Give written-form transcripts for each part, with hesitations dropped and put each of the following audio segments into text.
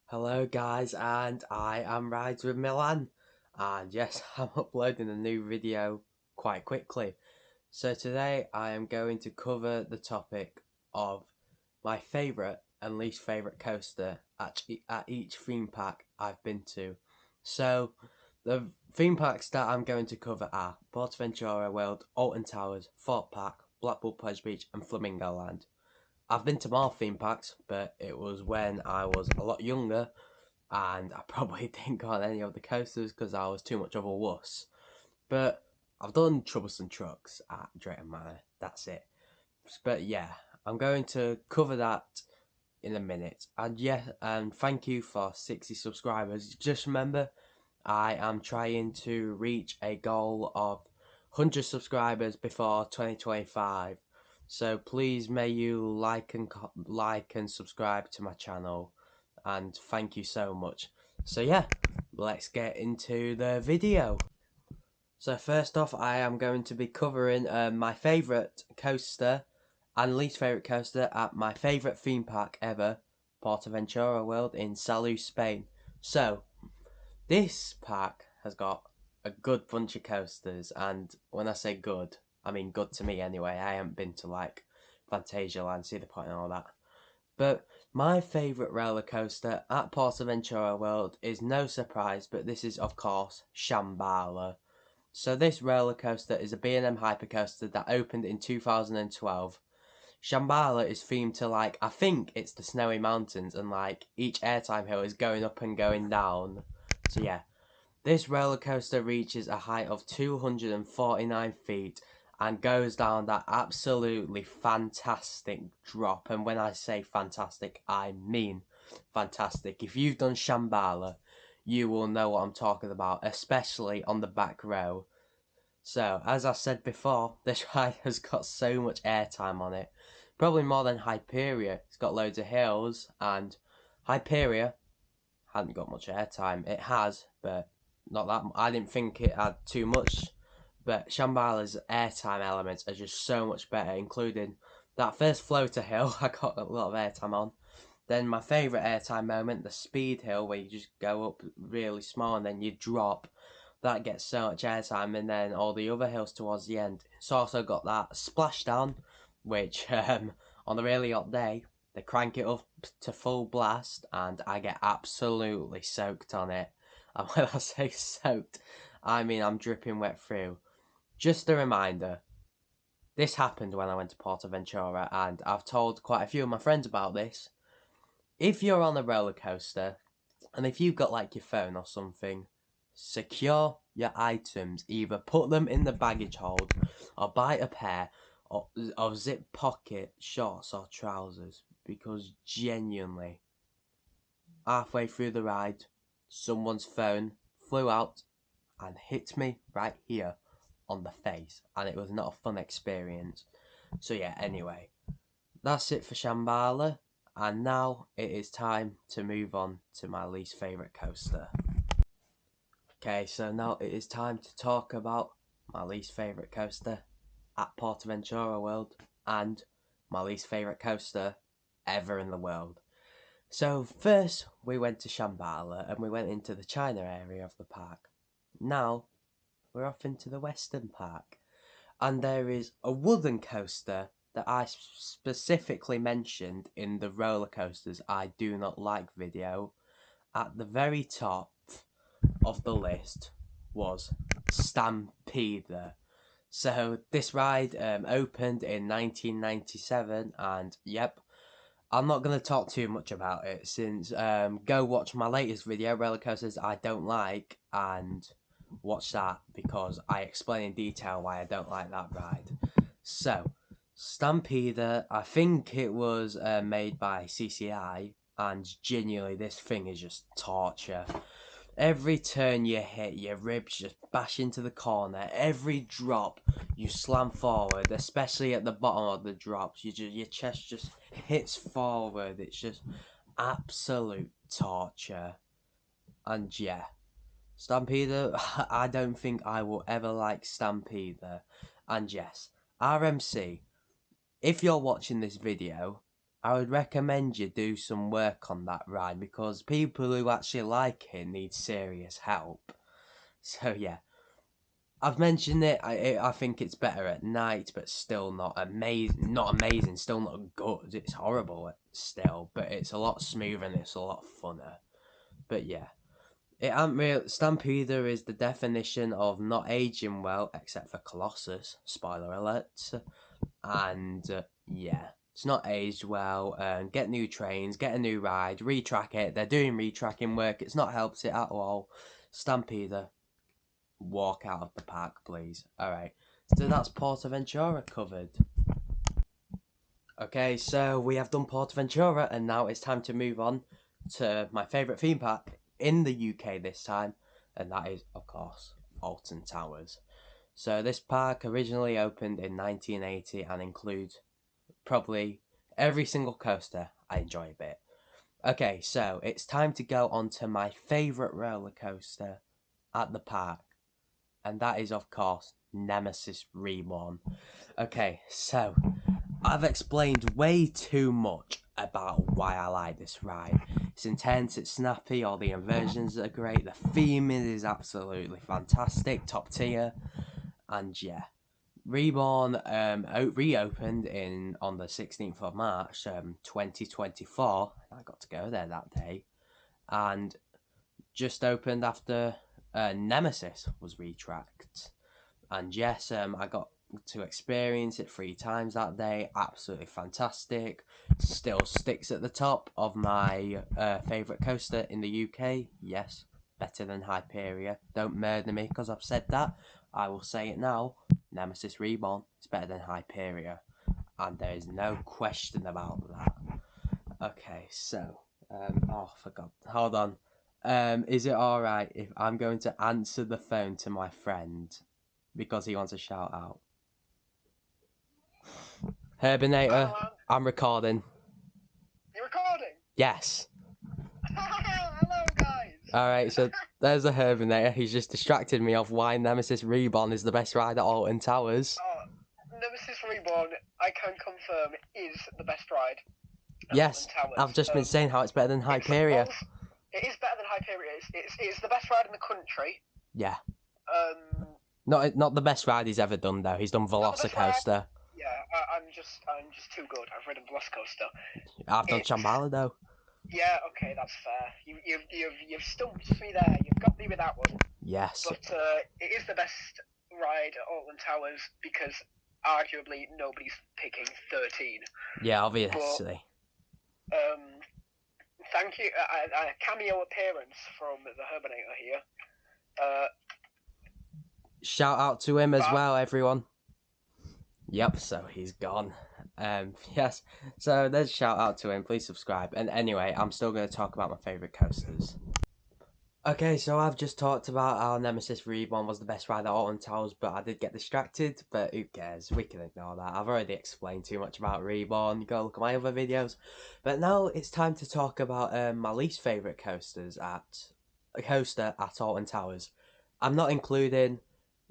Hello guys, and I am Rides with Milan, and yes, I'm uploading a new video quite quickly. So today I am going to cover the topic of my favourite and least favourite coaster at each theme park I've been to. So the theme parks that I'm going to cover are PortAventura World, Alton Towers, Thorpe Park, Blackpool Pleasure Beach and Flamingo Land. I've been to more theme parks, but it was when I was a lot younger and I probably didn't go on any of the coasters because I was too much of a wuss. But I've done Troublesome Trucks at Drayton Manor, that's it. But yeah, I'm going to cover that in a minute. And yeah, and thank you for 60 subscribers. Just remember, I am trying to reach a goal of 100 subscribers before 2025. So please may you like and subscribe to my channel, and thank you so much. So yeah, let's get into the video. So first off, I am going to be covering my favourite coaster and least favourite coaster at my favourite theme park ever, PortAventura World in Salou, Spain. So this park has got a good bunch of coasters, and when I say good, I mean good to me anyway. I haven't been to like Phantasialand, see the point and all that. But my favourite roller coaster at PortAventura World is no surprise, but this is of course Shambhala. So this roller coaster is a B&M hypercoaster that opened in 2012. Shambhala is themed to like, I think it's the Snowy Mountains, and like each airtime hill is going up and going down. So yeah, this roller coaster reaches a height of 249 feet and goes down that absolutely fantastic drop. And when I say fantastic, I mean fantastic. If you've done Shambhala, you will know what I'm talking about, especially on the back row. So, as I said before, this ride has got so much airtime on it. Probably more than Hyperia. It's got loads of hills, and Hyperia hadn't got much airtime. It has, but not that. I didn't think it had too much. But Shambhala's airtime elements are just so much better, including that first floater hill I got a lot of airtime on. Then my favourite airtime moment, the speed hill, where you just go up really small and then you drop. That gets so much airtime, and then all the other hills towards the end. It's also got that splashdown, which on a really hot day, they crank it up to full blast, and I get absolutely soaked on it. And when I say soaked, I mean I'm dripping wet through. Just a reminder, this happened when I went to PortAventura, and I've told quite a few of my friends about this. If you're on a roller coaster, and if you've got like your phone or something, secure your items. Either put them in the baggage hold, or buy a pair of zip pocket shorts or trousers, because genuinely, halfway through the ride, someone's phone flew out and hit me right here on the face, and it was not a fun experience. So yeah, anyway, that's it for Shambhala, and now it is time to move on to my least favourite coaster. Okay, so now it is time to talk about my least favourite coaster at PortAventura World, and my least favourite coaster ever in the world. So first we went to Shambhala and we went into the China area of the park. Now we're off into the Western Park, and there is a wooden coaster that I specifically mentioned in the roller coasters I do not like video. At the very top of the list was Stampeder. So this ride opened in 1997, and yep, I'm not going to talk too much about it, since go watch my latest video, roller coasters I don't like, and watch that because I explain in detail why I don't like that ride. So, Stampeder, I think it was made by CCI, and genuinely this thing is just torture. Every turn you hit, your ribs just bash into the corner. Every drop, you slam forward, especially at the bottom of the drops. Your chest just hits forward. It's just absolute torture. And yeah, Stampeder, I don't think I will ever like Stampeder. And yes, RMC, if you're watching this video, I would recommend you do some work on that ride, because people who actually like it need serious help. So yeah, I've mentioned it. I think it's better at night, but still not amazing. Not amazing. Still not good. It's horrible still, but it's a lot smoother and it's a lot funner. But yeah, it ain't real. Stampeder is the definition of not aging well, except for Colossus. Spoiler alert. And yeah, it's not aged well. Get new trains, get a new ride, retrack it. They're doing retracking work. It's not helped it at all. Stampeder, walk out of the park, please. Alright, so that's Portaventura covered. Okay, so we have done Portaventura, and now it's time to move on to my favourite theme park in the UK this time, and that is, of course, Alton Towers. So this park originally opened in 1980 and includes probably every single coaster I enjoy a bit. Okay, so it's time to go on to my favourite roller coaster at the park, and that is, of course, Nemesis Reborn. Okay, so I've explained way too much about why I like this ride. It's intense, it's snappy, all the inversions are great, the theming is absolutely fantastic, top tier, and yeah. Reborn reopened on the 16th of March 2024. I got to go there that day, and just opened after Nemesis was retracked. And yes, I got to experience it 3 times that day. Absolutely fantastic. Still sticks at the top of my favourite coaster in the UK. Yes, better than Hyperia. Don't murder me because I've said that. I will say it now. Nemesis Reborn is better than Hyperia, and there is no question about that. Okay, so oh, I forgot. Hold on. Is it alright if I'm going to answer the phone to my friend because he wants a shout out? Herbinator, I'm recording. You're recording? Yes. Hello, guys. Alright, so there's a Herbinator. He's just distracted me off why Nemesis Reborn is the best ride at Alton Towers. Nemesis Reborn, I can confirm, is the best ride. Yes, I've just been saying how it's better than Hyperia. It is better than Hyperia. It's the best ride in the country. Yeah. Not the best ride he's ever done though. He's done Velocicoaster. Yeah, I'm just too good. I've ridden Velocicoaster. I've done Shambhala though. Yeah, okay, that's fair. You've stumped me there. You've got me with that one. Yes. But it is the best ride at Alton Towers because arguably nobody's picking 13. Yeah, obviously. But, thank you. A cameo appearance from the Herbinator here. Shout out to him as well, everyone. Yep, so he's gone. Yes, so there's a shout out to him. Please subscribe. And anyway, I'm still going to talk about my favourite coasters. Okay, so I've just talked about how Nemesis Reborn was the best ride at Alton Towers, but I did get distracted, but who cares, we can ignore that. I've already explained too much about Reborn, go look at my other videos. But now it's time to talk about my least favourite coaster at Alton Towers. I'm not including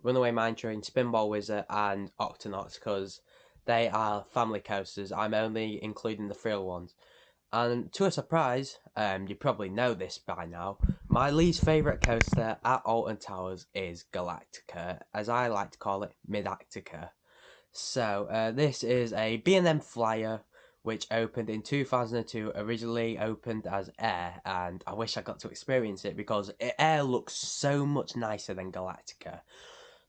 Runaway Mine Train, Spinball Wizard and Octonauts because they are family coasters. I'm only including the thrill ones. And to a surprise, you probably know this by now, my least favourite coaster at Alton Towers is Galactica, as I like to call it, Midactica. So, this is a B&M Flyer, which opened in 2002, originally opened as Air, and I wish I got to experience it because Air looks so much nicer than Galactica.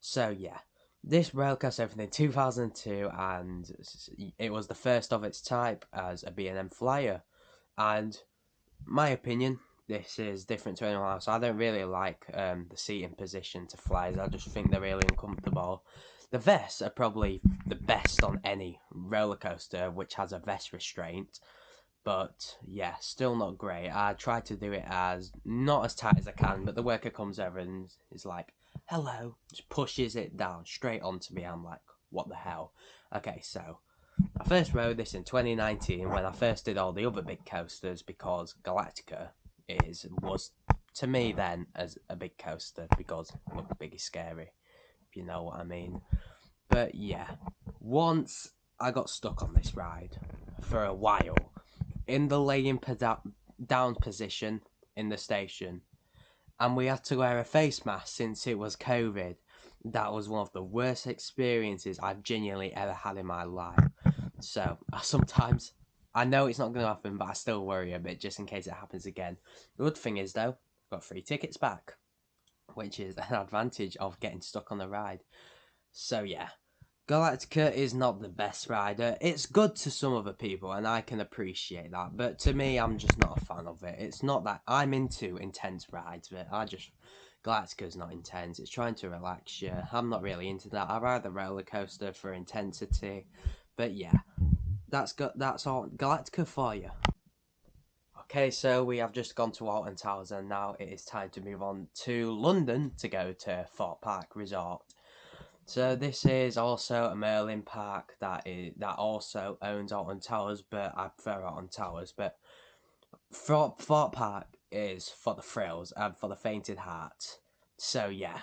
So, yeah. This railcoaster opened in 2002 and it was the first of its type as a B&M Flyer. And my opinion, this is different to anyone else. I don't really like the seating position to flyers. I just think they're really uncomfortable. The vests are probably the best on any roller coaster which has a vest restraint. But yeah, still not great. I try to do it as not as tight as I can, but the worker comes over and is like, hello, just pushes it down straight onto me. I'm like, what the hell? Okay, so I first rode this in 2019 when I first did all the other big coasters because Galactica was to me then as a big coaster because it looked big is scary, if you know what I mean. But yeah, once I got stuck on this ride for a while in the laying down position in the station, and we had to wear a face mask since it was COVID. That was one of the worst experiences I've genuinely ever had in my life. So sometimes I know it's not going to happen, but I still worry a bit just in case it happens again. The good thing is though, I've got 3 tickets back, which is an advantage of getting stuck on the ride. So yeah, Galactica is not the best rider. It's good to some other people, and I can appreciate that. But to me, I'm just not a fan of it. It's not that I'm into intense rides, but Galactica's not intense. It's trying to relax you. I'm not really into that. I ride the roller coaster for intensity. But yeah, that's all Galactica for you. Okay, so we have just gone to Alton Towers, and now it is time to move on to London to go to Thorpe Park Resort. So this is also a Merlin park that also owns Alton Towers, but I prefer Alton Towers. But Thorpe Park is for the thrills and for the fainted heart. So yeah,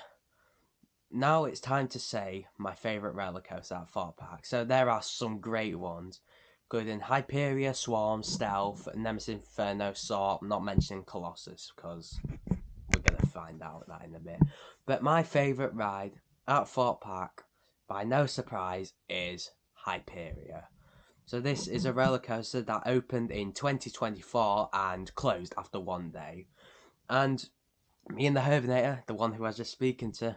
now it's time to say my favourite roller coaster at Thorpe Park. So there are some great ones. Good in Hyperia, Swarm, Stealth, Nemesis Inferno, Soar, not mentioning Colossus, because we're going to find out that in a bit. But my favourite ride at Thorpe Park, by no surprise, is Hyperia. So this is a roller coaster that opened in 2024 and closed after 1 day. And me and the Hervinator, the one who I was just speaking to,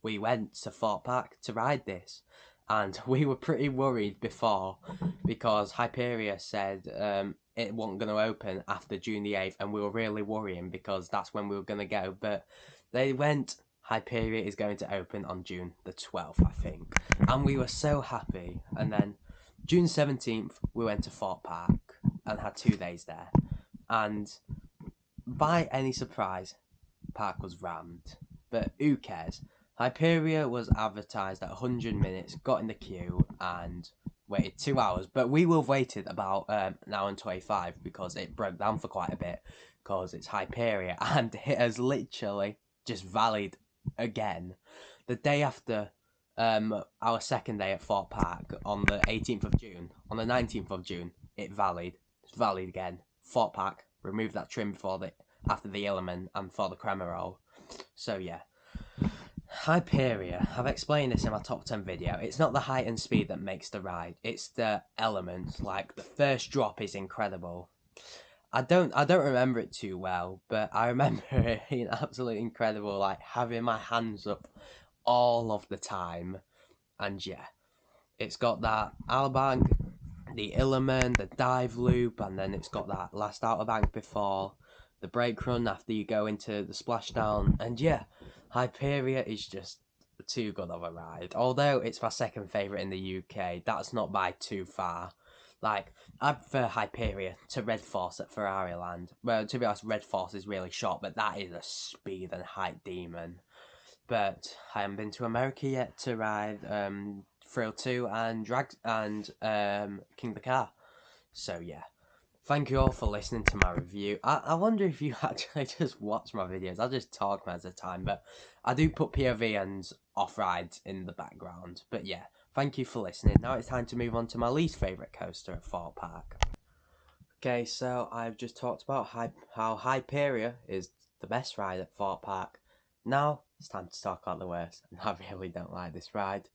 we went to Thorpe Park to ride this. And we were pretty worried before, because Hyperia said it wasn't going to open after June the 8th, and we were really worrying because that's when we were going to go. But they went, Hyperia is going to open on June the 12th, I think. And we were so happy. And then June 17th, we went to Thorpe Park and had 2 days there. And by any surprise, park was rammed. But who cares? Hyperia was advertised at 100 minutes, got in the queue, and waited 2 hours. But we would have waited about an hour and 25 because it broke down for quite a bit, because it's Hyperia, and it has literally just valied again. The day after our second day at Thorpe Park, on the 18th of June, on the 19th of June, it's valid again. Thorpe Park removed that trim after the Illiman and for the Crema roll. So yeah. Hyperia, I've explained this in my top 10 video. It's not the height and speed that makes the ride, it's the elements. Like, the first drop is incredible. I don't remember it too well, but I remember it being absolutely incredible, like having my hands up all of the time. And yeah, it's got that outer bank, the Illiman, the dive loop, and then it's got that last outer bank before the brake run after you go into the splashdown. And yeah, Hyperia is just too good of a ride. Although it's my second favourite in the UK, that's not by too far. Like, I prefer Hyperia to Red Force at Ferrari Land. Well, to be honest, Red Force is really short, but that is a speed and height demon. But I haven't been to America yet to ride Thrill 2 and King of the Car. So yeah. Thank you all for listening to my review. I wonder if you actually just watch my videos. I just talk most of the time, but I do put POV and off-rides in the background. But yeah, thank you for listening. Now it's time to move on to my least favourite coaster at Thorpe Park. Okay, so I've just talked about how Hyperia is the best ride at Thorpe Park. Now it's time to talk about the worst, and I really don't like this ride.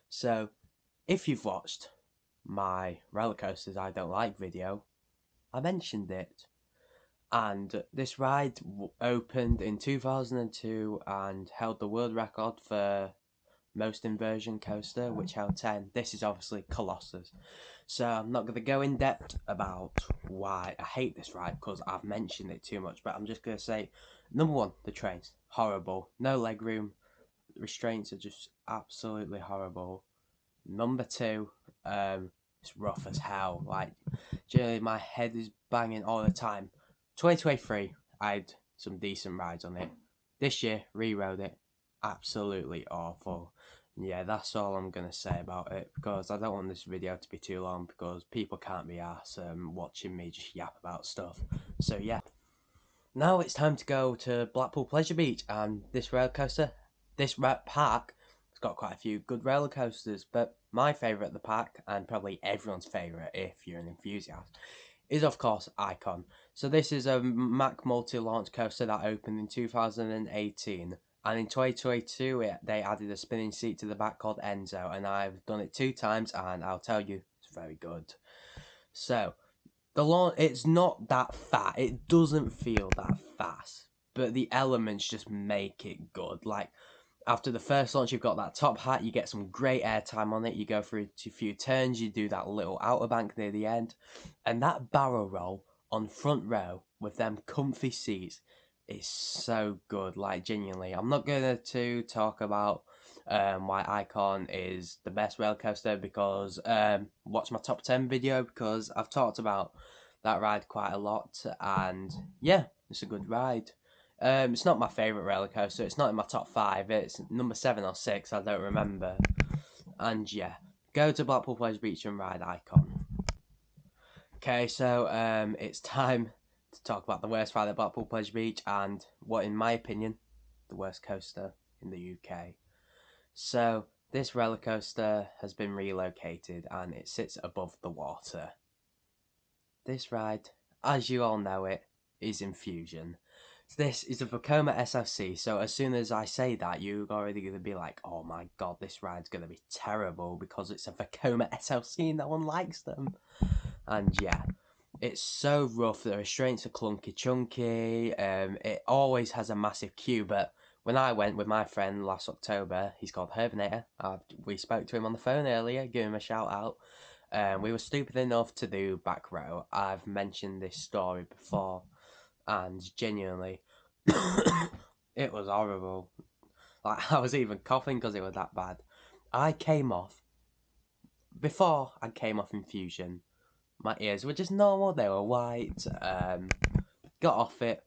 So, if you've watched my roller coasters I don't like video, I mentioned it. And this ride opened in 2002 and held the world record for most inversion coaster, which held 10. This is obviously Colossus. So I'm not going to go in depth about why I hate this ride, because I've mentioned it too much, but I'm just going to say, number one, the trains, horrible. No legroom, restraints are just absolutely horrible. Number two, it's rough as hell. Like, generally my head is banging all the time. 2023, I had some decent rides on it. This year, re-rode it. Absolutely awful. Yeah, that's all I'm going to say about it, because I don't want this video to be too long, because people can't be arsed watching me just yap about stuff. So yeah. Now it's time to go to Blackpool Pleasure Beach, and this roller coaster, this park, it's got quite a few good roller coasters, but my favourite at the park, and probably everyone's favourite if you're an enthusiast, is of course Icon. So this is a Mack multi-launch coaster that opened in 2018. And in 2022, they added a spinning seat to the back called Enzo, and I've done it 2 times, and I'll tell you, it's very good. So, the launch, it's not that fast. It doesn't feel that fast, but the elements just make it good. Like, after the first launch, you've got that top hat, you get some great airtime on it, you go through a few turns, you do that little outer bank near the end, and that barrel roll on front row with them comfy seats is so good. Like, genuinely, I'm not going to talk about why Icon is the best rail coaster, because watch my top 10 video, because I've talked about that ride quite a lot, and yeah, it's a good ride. It's not my favourite roller coaster. It's not in my top 5. It's number 7 or 6. I don't remember. And yeah, go to Blackpool Pleasure Beach and ride Icon. Okay, so it's time to talk about the worst ride at Blackpool Pleasure Beach and what, in my opinion, the worst coaster in the UK. So this roller coaster has been relocated and it sits above the water. This ride, as you all know it, is Infusion. This is a Vekoma SLC, so as soon as I say that, you're already going to be like, oh my god, this ride's going to be terrible because it's a Vekoma SLC and no one likes them. And yeah, it's so rough, the restraints are clunky chunky, it always has a massive queue, but when I went with my friend last October, he's called Herbinator, we spoke to him on the phone earlier, give him a shout out. We were stupid enough to do back row. I've mentioned this story before, and genuinely, it was horrible. Like, I was even coughing because it was that bad. Before I came off Infusion, my ears were just normal, they were white, got off it,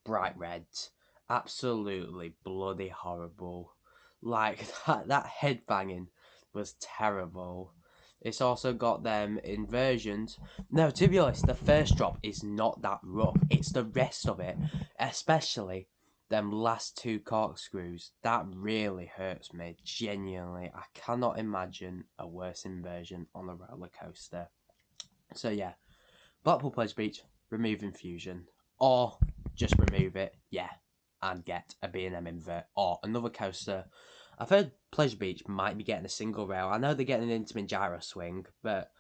bright reds, absolutely bloody horrible. Like, that head banging was terrible. It's also got them inversions. No, to be honest, the first drop is not that rough. It's the rest of it, especially them last 2 corkscrews. That really hurts me, genuinely. I cannot imagine a worse inversion on a roller coaster. So yeah, Blackpool Pleasure Beach, remove Infusion. Or just remove it, yeah, and get a B&M invert. Or another coaster. I've heard Pleasure Beach might be getting a single rail. I know they're getting an Intamin gyro swing, but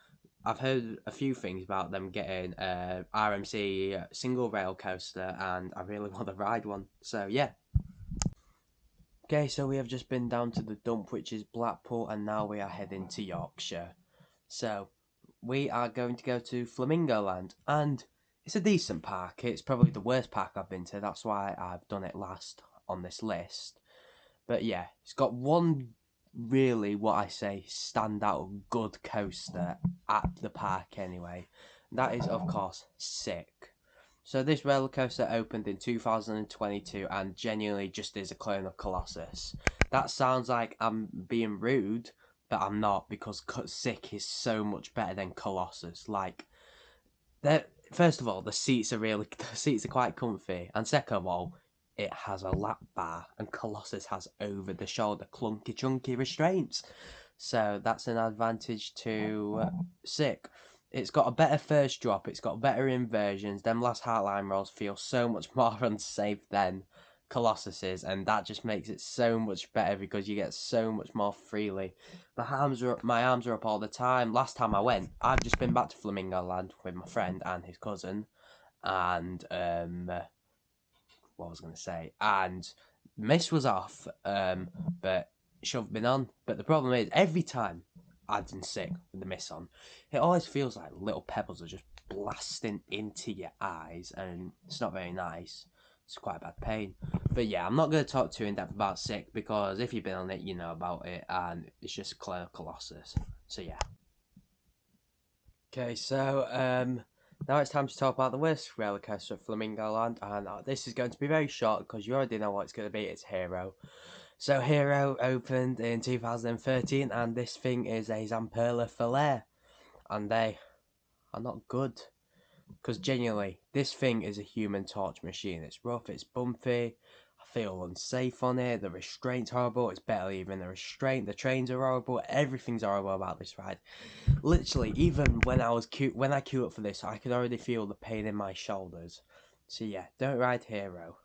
I've heard a few things about them getting a RMC single rail coaster, and I really want to ride one. So yeah. Okay, so we have just been down to the dump, which is Blackpool, and now we are heading to Yorkshire. So we are going to go to Flamingo Land, and it's a decent park. It's probably the worst park I've been to. That's why I've done it last on this list. But yeah, it's got one really, what I say, standout good coaster at the park anyway. That is, of course, Sick. So this roller coaster opened in 2022 and genuinely just is a clone of Colossus. That sounds like I'm being rude, but I'm not, because Sick is so much better than Colossus. Like, first of all, the seats are quite comfy, and second of all, it has a lap bar, and Colossus has over-the-shoulder clunky chunky restraints. So that's an advantage to Sick. It's got a better first drop, it's got better inversions. Them last Heartline rolls feel so much more unsafe than Colossus's, and that just makes it so much better because you get so much more freely. My arms are up all the time. Last time I went, I've just been back to Flamingo Land with my friend and his cousin, and what was I going to say? And mist was off, but should have been on. But the problem is, every time I've been sick with the mist on, it always feels like little pebbles are just blasting into your eyes, and it's not very nice. It's quite a bad pain. But yeah, I'm not going to talk too in depth about Sick, because if you've been on it, you know about it, and it's just Colossus. So yeah. Okay, so now it's time to talk about the worst roller coaster at Flamingo Land, and this is going to be very short because you already know what it's going to be. It's Hero. So Hero opened in 2013, and this thing is a Zamperla Falair, and they are not good. Because genuinely, this thing is a Human Torch machine. It's rough, it's bumpy. I feel unsafe on it. The restraint's horrible. It's barely even a restraint. The trains are horrible. Everything's horrible about this ride. Literally, even when I queued up for this, I could already feel the pain in my shoulders. So yeah, don't ride Hero.